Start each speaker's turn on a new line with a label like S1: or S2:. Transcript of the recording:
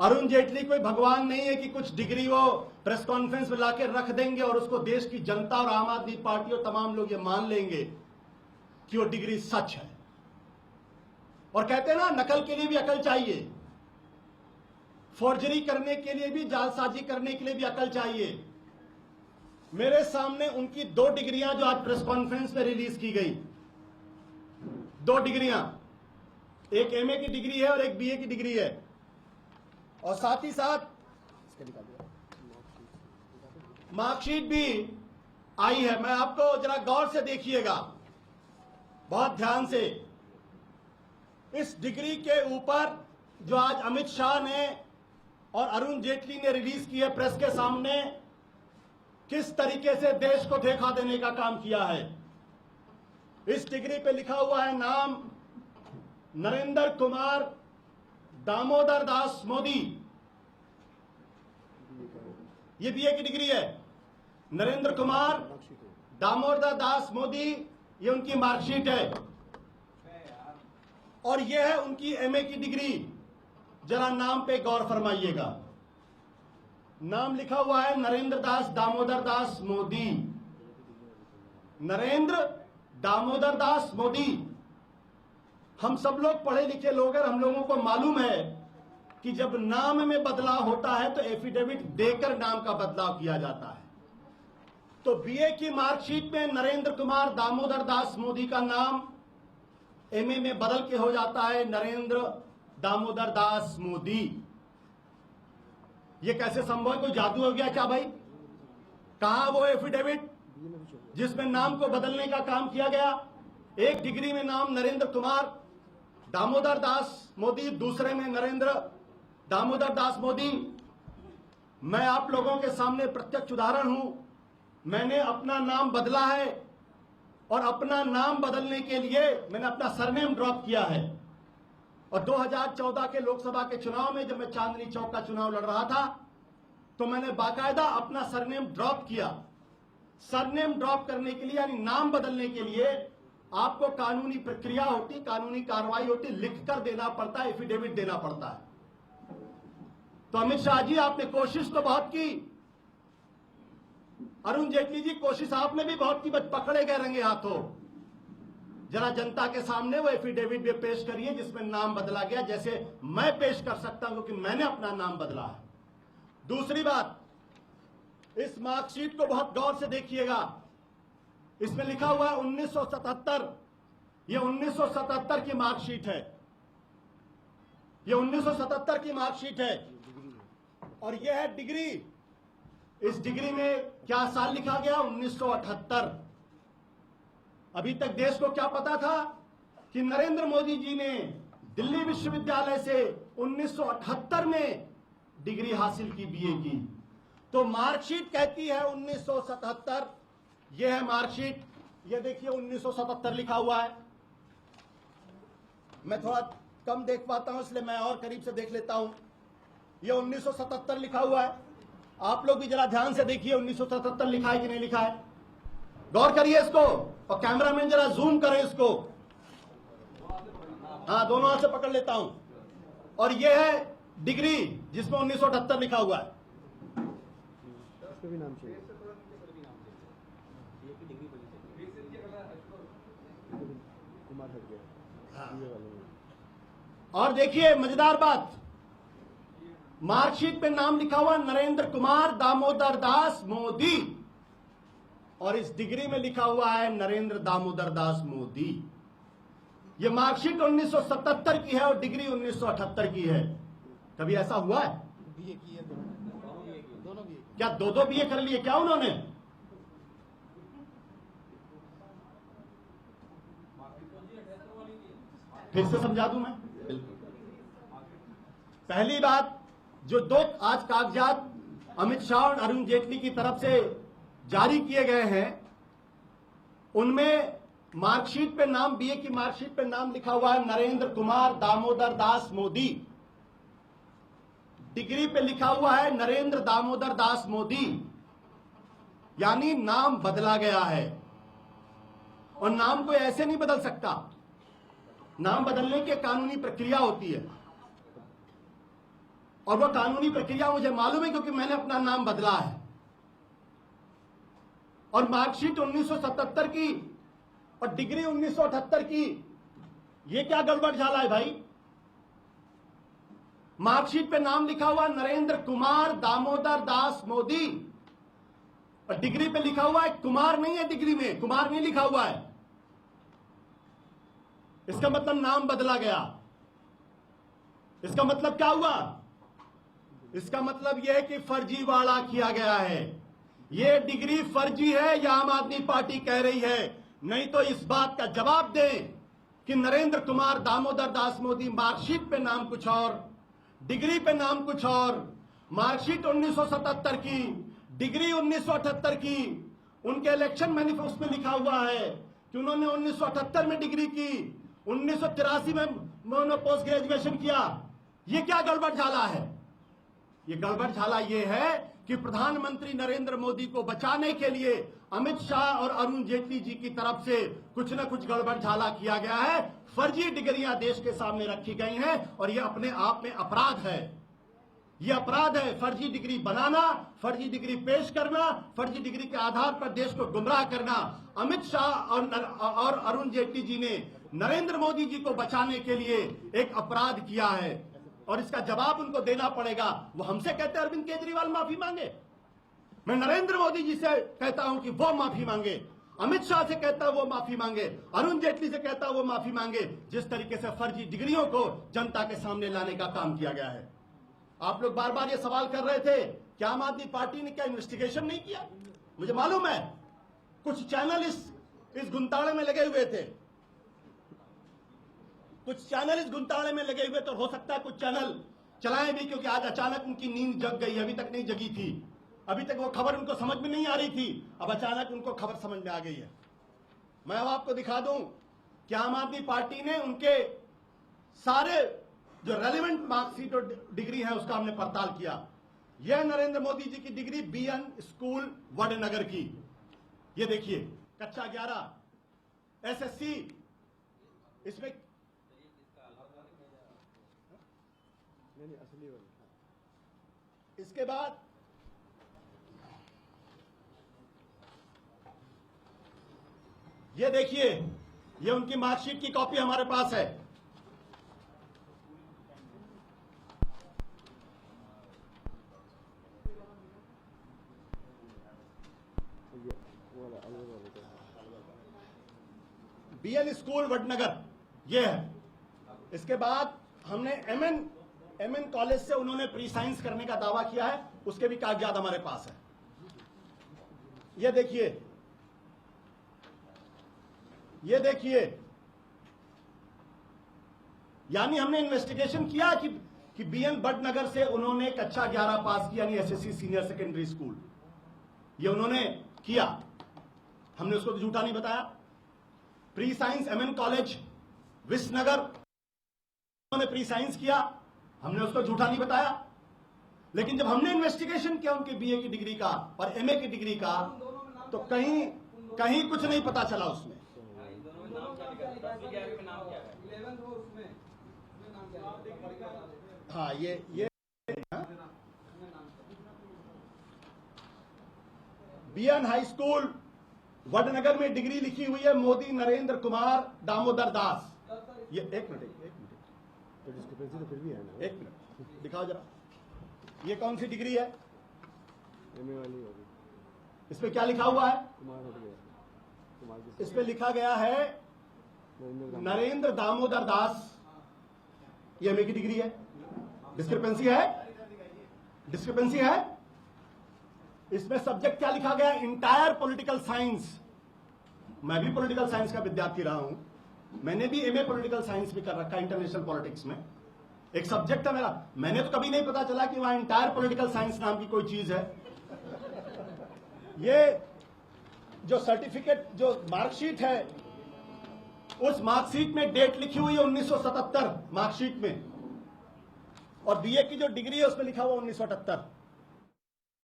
S1: अरुण जेटली कोई भगवान नहीं है कि कुछ डिग्री वो प्रेस कॉन्फ्रेंस में लाके रख देंगे और उसको देश की जनता और आम आदमी पार्टी और तमाम लोग ये मान लेंगे कि वो डिग्री सच है। और कहते हैं ना, नकल के लिए भी अकल चाहिए, फोर्जरी करने के लिए भी, जालसाजी करने के लिए भी अकल चाहिए। मेरे सामने उनकी 2 डिग्रियां जो आज प्रेस कॉन्फ्रेंस में रिलीज की गई, 2 डिग्रियां, एक एमए की डिग्री है और एक बीए की डिग्री है, और साथ ही साथ मार्कशीट भी आई है। मैं आपको जरा गौर से देखिएगा, बहुत ध्यान से। इस डिग्री के ऊपर जो आज अमित शाह ने और अरुण जेटली ने रिलीज की है प्रेस के सामने, किस तरीके से देश को धोखा देने का काम किया है। इस डिग्री पे लिखा हुआ है नाम नरेंद्र कुमार दामोदर दास मोदी। ये बीए की डिग्री है। नरेंद्र कुमार दामोदर दास मोदी, ये उनकी मार्कशीट है। और ये है उनकी एमए की डिग्री। जरा नाम पे गौर फरमाइएगा। नाम लिखा हुआ है नरेंद्र दास दामोदर दास मोदी। नरेंद्र दामोदर दास मोदी। हम सब लोग पढ़े लिखे लोग हैं, हम लोगों को मालूम है कि जब नाम में बदलाव होता है तो एफिडेविट देकर नाम का बदलाव किया जाता है। तो बीए की मार्कशीट में नरेंद्र कुमार दामोदर दास मोदी का नाम एमए में बदल के हो जाता है नरेंद्र दामोदर दास मोदी। ये कैसे संभव है? कोई जादू हो गया क्या भाई? कहां वो एफिडेविट जिसमें नाम को बदलने का काम किया गया? एक डिग्री में नाम नरेंद्र कुमार दामोदर दास मोदी, दूसरे में नरेंद्र दामोदर दास मोदी। मैं आप लोगों के सामने प्रत्यक्ष उदाहरण हूं। मैंने अपना नाम बदला है और अपना नाम बदलने के लिए मैंने अपना सरनेम ड्रॉप किया है। और 2014 के लोकसभा के चुनाव में जब मैं चांदनी चौक का चुनाव लड़ रहा था तो मैंने बाकायदा अपना सरनेम ड्रॉप किया। सरनेम ड्रॉप करने के लिए, यानी नाम बदलने के लिए, आपको कानूनी प्रक्रिया होती, कानूनी कार्रवाई होती, लिखकर देना पड़ता है, एफिडेविट देना पड़ता है। तो अमित शाह जी, आपने कोशिश तो बहुत की। अरुण जेटली जी, कोशिश आपने भी बहुत की, बस पकड़े गए रंगे हाथों। जरा जनता के सामने वो एफिडेविट भी पेश करिए जिसमें नाम बदला गया, जैसे मैं पेश कर सकता हूं क्योंकि मैंने अपना नाम बदला है। दूसरी बात, इस मार्कशीट को बहुत गौर से देखिएगा। इसमें लिखा हुआ है 1977। ये 1977 की मार्कशीट है। ये 1977 की मार्कशीट है और यह है डिग्री। इस डिग्री में क्या साल लिखा गया? 1978। अभी तक देश को क्या पता था कि नरेंद्र मोदी जी ने दिल्ली विश्वविद्यालय से 1978 में डिग्री हासिल की, बीए की। तो मार्कशीट कहती है 1977। यह है मार्कशीट। ये देखिए 1977 लिखा हुआ है। मैं थोड़ा कम देख पाता हूं इसलिए मैं और करीब से देख लेता हूं। यह 1977 लिखा हुआ है। आप लोग भी जरा ध्यान से देखिए 1977 लिखा है कि नहीं लिखा है। गौर करिए इसको, और कैमरामैन जरा जूम करें इसको। हाँ, दोनों हाथ से पकड़ लेता हूं। और यह है डिग्री जिसमें 1978 लिखा हुआ है।
S2: इसको भी नाम चाहिए। कुमार हट गया।
S1: और देखिए मजेदार बात, मार्कशीट पे नाम लिखा हुआ नरेंद्र कुमार दामोदर दास मोदी और इस डिग्री में लिखा हुआ है नरेंद्र दामोदर दास मोदी। यह मार्कशीट 1977 की है और डिग्री 1978 की है। कभी ऐसा हुआ है?
S2: बीए की है, दोनों बीए।
S1: क्या दो बीए कर लिए क्या उन्होंने? फिर से समझा दूं मैं। पहली बात, जो 2 आज कागजात अमित शाह और अरुण जेटली की तरफ से जारी किए गए हैं, उनमें मार्कशीट पे नाम, बीए की मार्कशीट पे नाम लिखा हुआ है नरेंद्र कुमार दामोदर दास मोदी। डिग्री पे लिखा हुआ है नरेंद्र दामोदर दास मोदी, यानी नाम बदला गया है। और नाम कोई ऐसे नहीं बदल सकता, नाम बदलने की कानूनी प्रक्रिया होती है। और वह कानूनी प्रक्रिया मुझे मालूम है क्योंकि मैंने अपना नाम बदला है। और मार्कशीट 1977 की और डिग्री 1978 की, ये क्या गड़बड़ झाला है भाई? मार्कशीट पे नाम लिखा हुआ नरेंद्र कुमार दामोदर दास मोदी और डिग्री पे लिखा हुआ है कुमार नहीं है, डिग्री में कुमार नहीं लिखा हुआ है। इसका मतलब नाम बदला गया। इसका मतलब क्या हुआ? इसका मतलब यह है कि फर्जीवाड़ा किया गया है। यह डिग्री फर्जी है या आम आदमी पार्टी कह रही है? नहीं तो इस बात का जवाब दें कि नरेंद्र कुमार दामोदर दास मोदी, मार्कशीट पे नाम कुछ और, डिग्री पे नाम कुछ और। मार्कशीट 1977 की, डिग्री 1978 की। उनके इलेक्शन मैनिफेस्टो में लिखा हुआ है कि उन्होंने 1978 में डिग्री की, 1983 में उन्होंने पोस्ट ग्रेजुएशन किया। ये क्या गड़बड़ झाला है? ये गड़बड़ झाला ये है कि प्रधानमंत्री नरेंद्र मोदी को बचाने के लिए अमित शाह और अरुण जेटली जी की तरफ से कुछ न कुछ गड़बड़ झाला किया गया है। फर्जी डिग्रियां देश के सामने रखी गई हैं और यह अपने आप में अपराध है। यह अपराध है फर्जी डिग्री बनाना, फर्जी डिग्री पेश करना, फर्जी डिग्री के आधार पर देश को गुमराह करना। अमित शाह और अरुण जेटली जी ने नरेंद्र मोदी जी को बचाने के लिए एक अपराध किया है और इसका जवाब उनको देना पड़ेगा। वो हमसे कहते हैं अरविंद केजरीवाल माफी मांगे, मैं नरेंद्र मोदी जी से कहता हूं कि वो माफी मांगे, अमित शाह से कहता है वो माफी मांगे, अरुण जेटली से कहता है वो माफी मांगे। जिस तरीके से फर्जी डिग्रियों को जनता के सामने लाने का काम किया गया है। आप लोग बार बार ये सवाल कर रहे थे कि आम आदमी पार्टी ने क्या इन्वेस्टिगेशन नहीं किया? मुझे मालूम है कुछ चैनल इस गुंताड़े में लगे हुए थे, कुछ चैनल इस गुंताड़े में लगे हुए, तो हो सकता है कुछ चैनल चलाएं भी क्योंकि आज अचानक उनकी नींद जग गई, अभी तक नहीं जगी थी, अभी तक वो खबर उनको समझ में नहीं आ रही थी, अब अचानक उनको खबर समझ में आ गई है। मैं अब आपको दिखा दूं कि आम आदमी पार्टी ने उनके सारे जो रेलेवेंट मार्कशीट और डिग्री है उसका हमने पड़ताल किया। यह नरेंद्र मोदी जी की डिग्री बीएन स्कूल वडनगर की, ये देखिए कक्षा 11 एसएससी, इसमें
S2: नहीं असली वाली।
S1: इसके बाद ये देखिए, ये उनकी मार्कशीट की कॉपी हमारे पास है। बीएन स्कूल वडनगर ये है। इसके बाद हमने एमएन कॉलेज से उन्होंने प्री साइंस करने का दावा किया है, उसके भी कागजात हमारे पास है। ये देखिए, ये देखिए, यानी हमने इन्वेस्टिगेशन किया कि बीएन वडनगर से उन्होंने कक्षा 11 पास किया, यानी एसएससी सीनियर सेकेंडरी स्कूल, ये उन्होंने किया। हमने उसको तो झूठा नहीं बताया। Pre science MN college Visnagar, उन्होंने प्री साइंस किया, हमने उसको झूठा नहीं बताया। लेकिन जब हमने इन्वेस्टिगेशन किया उनके बीए की डिग्री का और एमए की डिग्री का, तो कहीं कुछ नहीं पता चला उसमें। हाँ, ये बीएन हाई स्कूल वडनगर में डिग्री लिखी हुई है मोदी नरेंद्र कुमार दामोदर दास। ये एक मिनट
S2: तो डिस्क्रिपेंसी तो फिर भी है ना।
S1: एक मिनट दिखाओ जरा, ये कौन सी डिग्री है?
S2: एमए वाली होगी।
S1: इस पे क्या लिखा हुआ है?
S2: कुमार हट गया, कुमार
S1: इस पे लिखा गया है नरेंद्र दामोदर दास, ये एमए की डिग्री है। डिस्क्रिपेंसी है, डिस्क्रिपेंसी है। इसमें सब्जेक्ट क्या लिखा गया? Entire political science. मैं भी पॉलिटिकल साइंस का विद्यार्थी रहा हूं, मैंने भी एमए पॉलिटिकल साइंस भी कर रखा है, इंटरनेशनल पॉलिटिक्स में एक सब्जेक्ट है मेरा। मैंने तो कभी नहीं पता चला कि वहां इंटायर पॉलिटिकल साइंस नाम की कोई चीज है। ये जो सर्टिफिकेट, जो मार्कशीट है, उस मार्कशीट में डेट लिखी हुई है 1977 मार्कशीट में, और बीए की जो डिग्री है उसमें लिखा हुआ 1978।